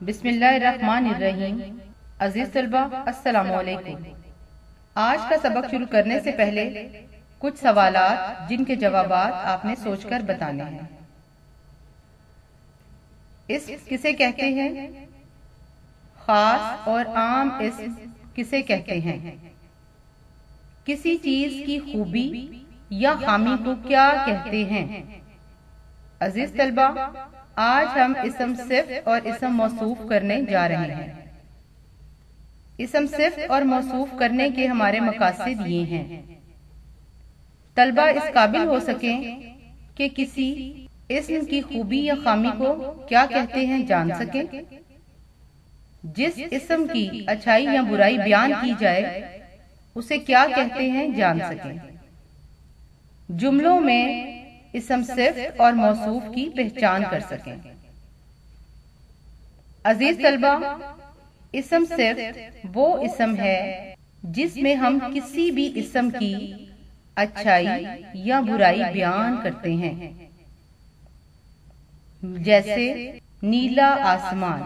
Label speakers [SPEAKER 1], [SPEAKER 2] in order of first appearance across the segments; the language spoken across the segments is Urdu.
[SPEAKER 1] بسم اللہ الرحمن الرحیم۔ عزیز طلبہ السلام علیکم۔ آج کا سبق شروع کرنے سے پہلے کچھ سوالات جن کے جوابات آپ نے سوچ کر بتانے ہیں۔ اسم کسے کہتے ہیں؟ خاص اور عام اسم کسے کہتے ہیں؟ کسی چیز کی خوبی یا خامی کو کیا کہتے ہیں؟ عزیز طلبہ، آج ہم اسم صفت اور اسم موصوف کرنے جا رہے ہیں۔ اسم صفت اور موصوف کرنے کے ہمارے مقاصد یہ ہیں: طلبہ اس قابل ہو سکیں کہ کسی اسم کی خوبی یا خامی کو کیا کہتے ہیں جان سکیں، جس اسم کی اچھائی یا برائی بیان کی جائے اسے کیا کہتے ہیں جان سکیں، جملوں میں اسم صفت اور موصوف کی پہچان کر سکیں۔ عزیز طلبہ، اسم صفت وہ اسم ہے جس میں ہم کسی بھی اسم کی اچھائی یا برائی بیان کرتے ہیں، جیسے نیلا آسمان۔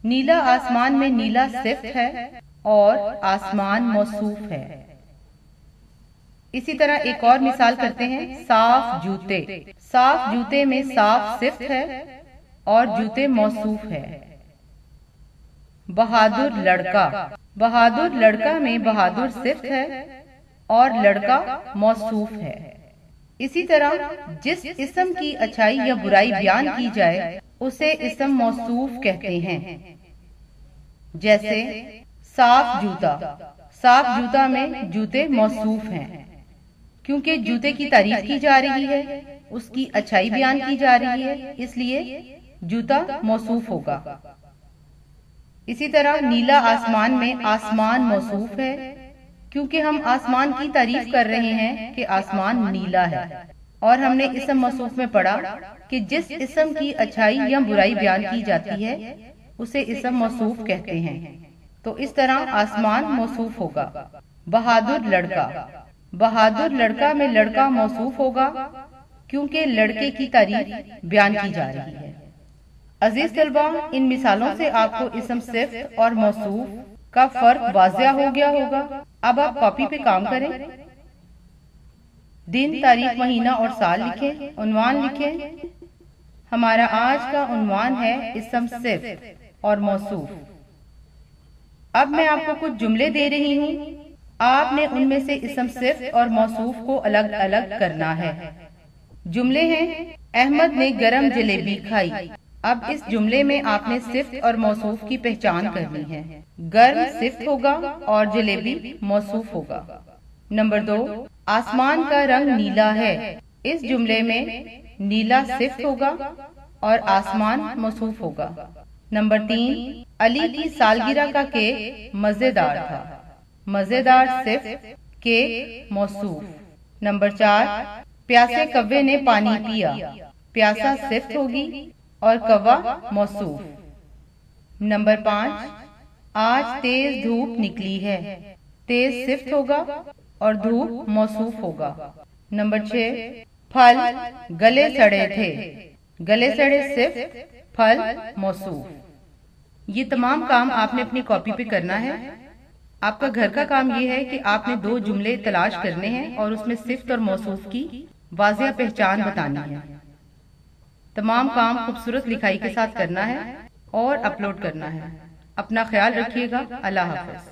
[SPEAKER 1] نیلا آسمان میں نیلا صفت ہے اور آسمان موصوف ہے۔ اسی طرح ایک اور مثال کرتے ہیں، صاف جوتے۔ صاف جوتے میں صاف صفت ہے اور جوتے موصوف ہے۔ بہادر لڑکا۔ بہادر لڑکا میں بہادر صفت ہے اور لڑکا موصوف ہے۔ اسی طرح جس اسم کی اچھائی یا برائی بیان کی جائے اسے اسم موصوف کہتے ہیں، جیسے صاف جوتا۔ صاف جوتا میں جوتے موصوف ہیں کیونکہ جوتے کی تعریف کی جا رہی ہے، اس کی اچھائی بیان کی جا رہی ہے، اس لیے جوتا موصوف ہوگا۔ اسی طرح نیلا آسمان میں آسمان موصوف ہے کیونکہ ہم آسمان کی تعریف کر رہے ہیں کہ آسمان نیلا ہے، اور ہم نے اسم موصوف میں پڑھا کہ جس اسم کی اچھائی یا برائی بیان کی جاتی ہے اسے اسم موصوف کہتے ہیں، تو اس طرح آسمان موصوف ہوگا۔ بہادر لڑکا۔ بہادر لڑکا میں لڑکا موصوف ہوگا کیونکہ لڑکے کی تعریف بیان کی جا رہی ہے۔ عزیز طلبہ، ان مثالوں سے آپ کو اسم صفت اور موصوف کا فرق واضح ہو گیا ہوگا۔ اب آپ کاپی پہ کام کریں، دن، تاریخ، مہینہ اور سال لکھیں، عنوان لکھیں۔ ہمارا آج کا عنوان ہے اسم صفت اور موصوف۔ اب میں آپ کو کچھ جملے دے رہی ہوں، آپ نے ان میں سے اسم صفت اور موصوف کو الگ الگ کرنا ہے۔ جملے ہیں: احمد نے گرم جلیبی کھائی۔ اب اس جملے میں آپ نے صفت اور موصوف کی پہچان کرنی ہے۔ گرم صفت ہوگا اور جلیبی موصوف ہوگا۔ نمبر 2، آسمان کا رنگ نیلا ہے۔ اس جملے میں نیلا صفت ہوگا اور آسمان موصوف ہوگا۔ نمبر 3، علی کی سالگرہ کا کیک مزیدار تھا۔ مزیدار صفت، کیک موصوف۔ نمبر 4، پیاسے کوے نے پانی پیا۔ پیاسا صفت ہوگی اور کوا موصوف۔ نمبر 5، آج تیز دھوپ نکلی ہے۔ تیز صفت ہوگا اور دھوپ موصوف ہوگا۔ نمبر 6، پھل گلے سڑے تھے۔ گلے سڑے صفت، پھل موصوف۔ یہ تمام کام آپ نے اپنی کاپی پہ کرنا ہے۔ آپ کا گھر کا کام یہ ہے کہ آپ نے 2 جملے تلاش کرنے ہیں اور اس میں صفت اور موصوف کی واضح پہچان بتانی ہے۔ تمام کام خوبصورت لکھائی کے ساتھ کرنا ہے اور اپلوڈ کرنا ہے۔ اپنا خیال رکھیے گا۔ اللہ حافظ۔